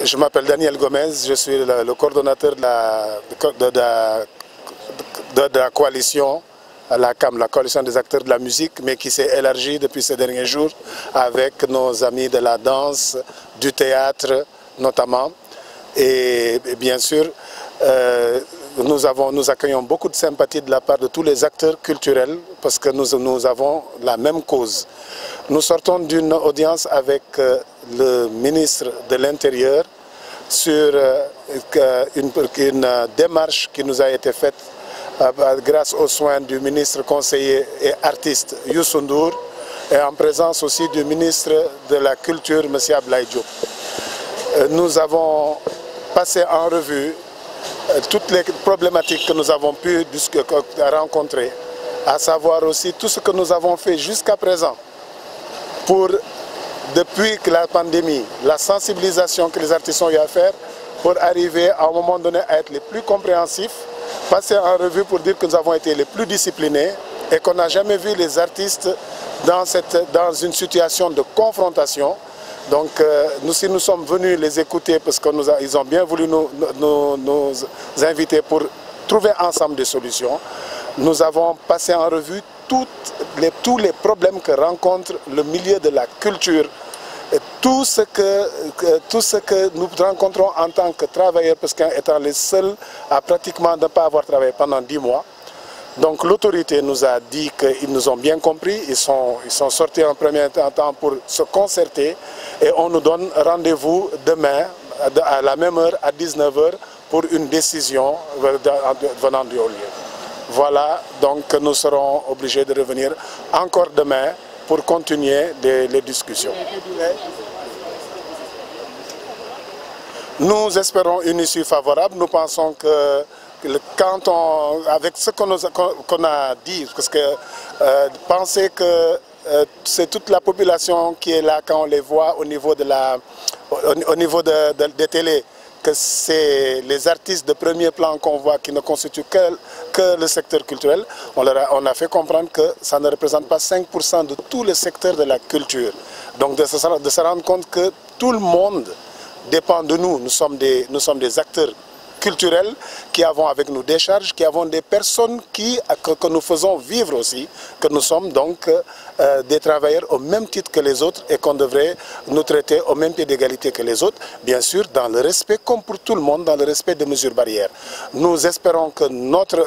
Je m'appelle Daniel Gomez, je suis le coordonnateur de la coalition, la CAM, la coalition des acteurs de la musique, mais qui s'est élargie depuis ces derniers jours avec nos amis de la danse, du théâtre notamment. Et bien sûr, nous accueillons beaucoup de sympathie de la part de tous les acteurs culturels parce que nous avons la même cause. Nous sortons d'une audience avec le ministre de l'Intérieur sur une démarche qui nous a été faite grâce aux soins du ministre conseiller et artiste Youssou Ndour et en présence aussi du ministre de la Culture, M. Ablaye Diop. Nous avons passé en revue toutes les problématiques que nous avons pu rencontrer, à savoir aussi tout ce que nous avons fait jusqu'à présent pour, depuis que la pandémie, la sensibilisation que les artistes ont eu à faire pour arriver à un moment donné à être les plus compréhensifs, passer en revue pour dire que nous avons été les plus disciplinés et qu'on n'a jamais vu les artistes dans une situation de confrontation. Donc si nous sommes venus les écouter parce qu'ils ont bien voulu nous inviter pour trouver ensemble des solutions, nous avons passé en revue tous les problèmes que rencontre le milieu de la culture, et tout ce que nous rencontrons en tant que travailleurs, parce qu'étant les seuls à pratiquement ne pas avoir travaillé pendant 10 mois. Donc l'autorité nous a dit qu'ils nous ont bien compris, ils sont sortis en premier temps pour se concerter et on nous donne rendez-vous demain à la même heure, à 19 h, pour une décision venant du haut lieu. Voilà, donc nous serons obligés de revenir encore demain pour continuer les discussions. Nous espérons une issue favorable. Nous pensons que avec ce qu'on a dit, parce que penser que c'est toute la population qui est là quand on les voit au niveau des télés, que c'est les artistes de premier plan qu'on voit qui ne constituent que le secteur culturel, on a fait comprendre que ça ne représente pas 5% de tout le secteur de la culture. Donc de se rendre compte que tout le monde dépend de nous. Nous sommes des acteurs culturels qui avons avec nous des charges, qui avons des personnes que nous faisons vivre aussi, que nous sommes donc des travailleurs au même titre que les autres et qu'on devrait nous traiter au même pied d'égalité que les autres, bien sûr dans le respect, comme pour tout le monde, dans le respect des mesures barrières. Nous espérons que notre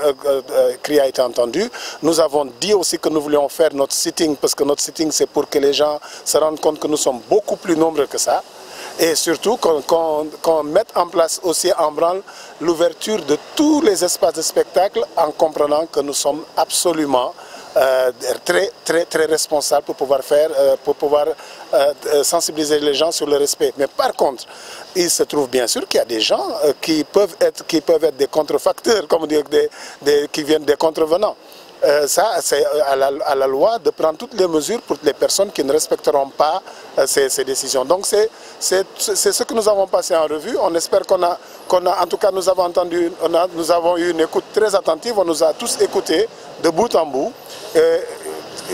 cri a été entendu. Nous avons dit aussi que nous voulions faire notre sitting, parce que notre sitting c'est pour que les gens se rendent compte que nous sommes beaucoup plus nombreux que ça. Et surtout qu'on mette en place aussi en branle l'ouverture de tous les espaces de spectacle en comprenant que nous sommes absolument très responsables pour pouvoir sensibiliser les gens sur le respect. Mais par contre, il se trouve bien sûr qu'il y a des gens qui peuvent être des contrefacteurs, comme dire, qui viennent des contrevenants. Ça, c'est à la loi de prendre toutes les mesures pour les personnes qui ne respecteront pas ces décisions. Donc c'est ce que nous avons passé en revue. On espère en tout cas nous avons entendu, nous avons eu une écoute très attentive, on nous a tous écoutés de bout en bout.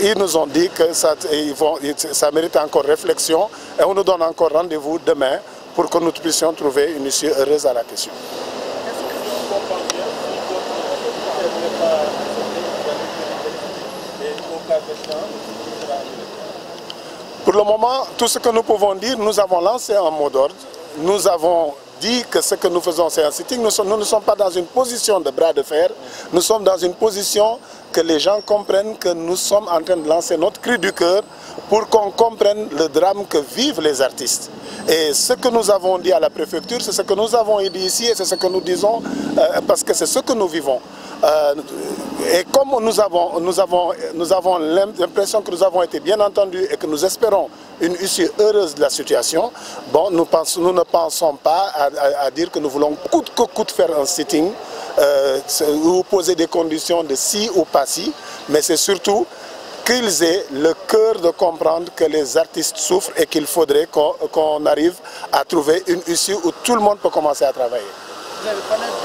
Ils nous ont dit que ça mérite encore réflexion et on nous donne encore rendez-vous demain pour que nous puissions trouver une issue heureuse à la question. Pour le moment, tout ce que nous pouvons dire, nous avons lancé un mot d'ordre. Nous avons dit que ce que nous faisons, c'est un sitting. Nous ne sommes pas dans une position de bras de fer. Nous sommes dans une position que les gens comprennent que nous sommes en train de lancer notre cri du cœur pour qu'on comprenne le drame que vivent les artistes. Et ce que nous avons dit à la préfecture, c'est ce que nous avons dit ici et c'est ce que nous disons parce que c'est ce que nous vivons. Et comme nous avons l'impression que nous avons été bien entendus et que nous espérons une issue heureuse de la situation, bon, nous ne pensons pas à dire que nous voulons coûte que coûte faire un sitting ou poser des conditions de si ou pas si, mais c'est surtout qu'ils aient le cœur de comprendre que les artistes souffrent et qu'il faudrait qu'on arrive à trouver une issue où tout le monde peut commencer à travailler. Vous allez connaître